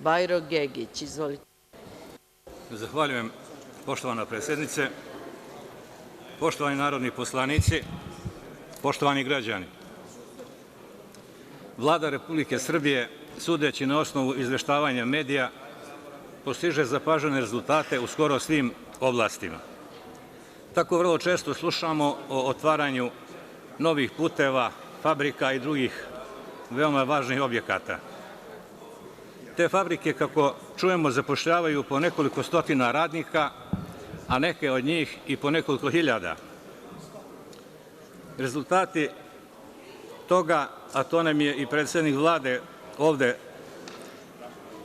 Bajro Gegić. Izvolite. Zahvaljujem, poštovana predsednice. Poštovani narodni poslanici, poštovani građani, Vlada Republike Srbije, sudeći na osnovu izveštavanja medija, postiže zapažene rezultate u skoro svim oblastima. Tako vrlo često slušamo o otvaranju novih puteva, fabrika i drugih veoma važnih objekata. Te fabrike, kako čujemo, zapošljavaju po nekoliko stotina radnika, a neke od njih i po nekoliko hiljada. Rezultati toga, a to nam je i predsednik Vlade ovde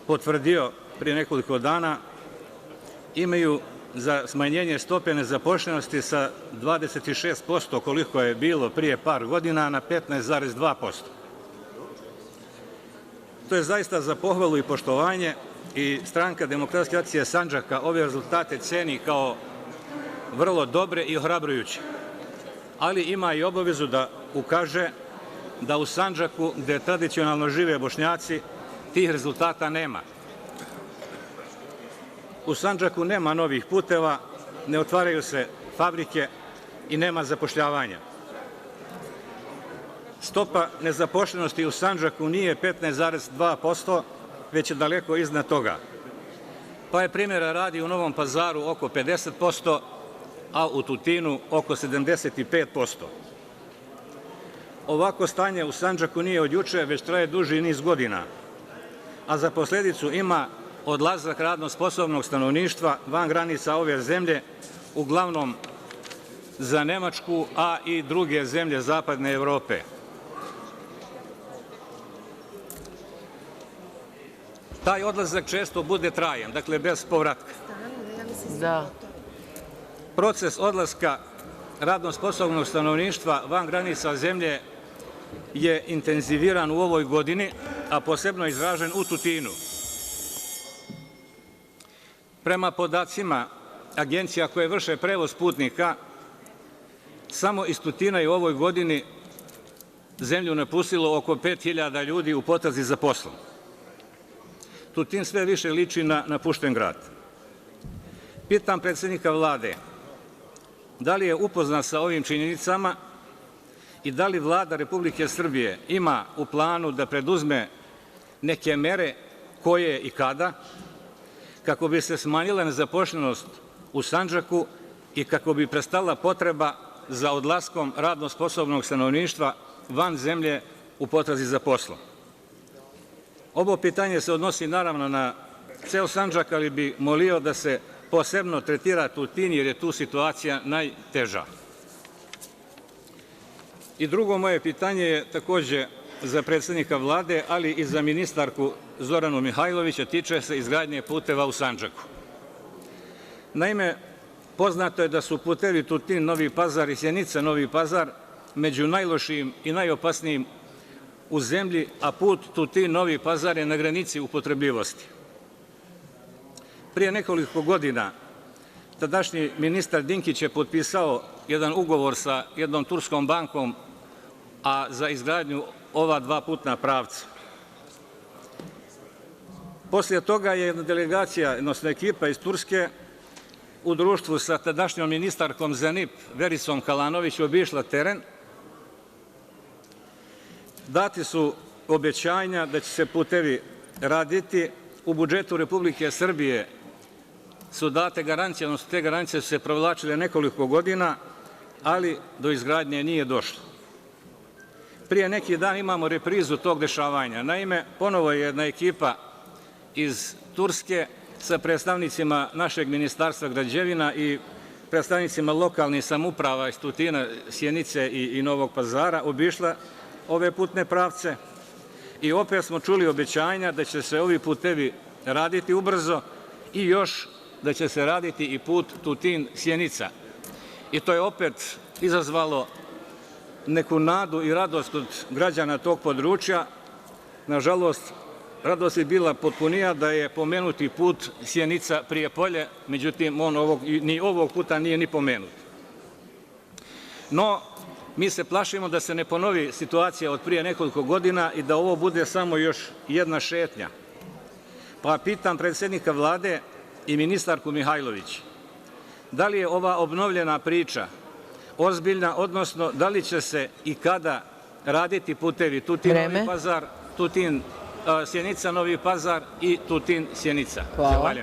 potvrdio prije nekoliko dana, imaju za smanjenje stope nezaposlenosti sa 26%, koliko je bilo prije par godina, na 15,2%. To je zaista za pohvalu i poštovanje i Stranka demokratske akcije Sandžaka ove rezultate ceni kao vrlo dobre i ohrabrujuće, ali ima i obavezu da ukaže da u Sandžaku, gde tradicionalno žive Bošnjaci, tih rezultata nema. U Sandžaku nema novih puteva, ne otvaraju se fabrike i nema zapošljavanja. Stopa nezaposlenosti u Sandžaku nije 15,2%, već je daleko iznad toga. Pa je primjera radi u Novom Pazaru oko 50%, a u Tutinu oko 75%. Ovako stanje u Sandžaku nije od juče, već traje duži niz godina, a za posledicu ima odlazak radno sposobnog stanovništva van granica ove zemlje, uglavnom za Nemačku, a i druge zemlje zapadne Evrope. Taj odlazak često bude trajan, dakle bez povratka. Proces odlaska radno sposobnog stanovništva van granica zemlje je intenziviran u ovoj godini, a posebno izražen u Tutinu. Prema podacima agencija koje vrše prevoz putnika, samo iz Tutina je u ovoj godini zemlju napustilo oko 5.000 ljudi u potrazi za poslom. Tutin sve više liči na napušten grad. Pitam predsednika Vlade, da li je upoznat sa ovim činjenicama i da li Vlada Republike Srbije ima u planu da preduzme neke mere, koje i kada, kako bi se smanjila nezaposlenost u Sandžaku i kako bi prestala potreba za odlaskom radno sposobnog stanovništva van zemlje u potrazi za poslom? Ovo pitanje se odnosi naravno na ceo Sandžak, ali bi molio da se posebno tretira Tutin, jer je tu situacija najteža. I drugo moje pitanje je takođe za predsednika Vlade, ali i za ministarku Zoranu Mihajlović, a tiče se izgradnje puteva u Sandžaku. Naime, poznato je da su putevi Tutin-Novi Pazar i Sjenica-Novi Pazar među najlošijim i najopasnijim u zemlji, a put Tutin-Novi Pazar je na granici upotrebljivosti. Prije nekoliko godina tadašnji ministar Dinkić je potpisao jedan ugovor sa jednom turskom bankom, a za izgradnju ova dva putna pravca. Poslije toga je jedna delegacija, odnosno ekipa iz Turske, u društvu sa tadašnjom ministarkom za NIP, Vericom Kalanović, obišla teren. Dati su obećanja da će se putevi raditi. U budžetu Republike Srbije su date garancije, odnosno te garancije su se provlačile nekoliko godina, ali do izgradnje nije došlo. Prije neki dan imamo reprizu tog dešavanja. Naime, ponovo je jedna ekipa iz Turske sa predstavnicima našeg Ministarstva građevina i predstavnicima lokalnih samouprava iz Tutina, Sjenice i Novog Pazara obišla ove putne pravce i opet smo čuli obećanja da će se ovi putevi raditi ubrzo i još da će se raditi i put Tutin-Sjenica. I to je opet izazvalo neku nadu i radost kod građana tog područja. Nažalost, radost je bila potpunija da je pomenuti put Sjenica-Prijepolje, međutim, on ni ovog puta nije ni pomenut. No, mi se plašimo da se ne ponovi situacija od prije nekoliko godina i da ovo bude samo još jedna šetnja. Pa pitam predsednika Vlade i ministarku Mihajlović, da li je ova obnovljena priča ozbiljna, odnosno da li će se i kada raditi putevi Tutin-Novi Pazar, Tutin-Sjenica-Novi Pazar i Tutin-Sjenica? Hvala.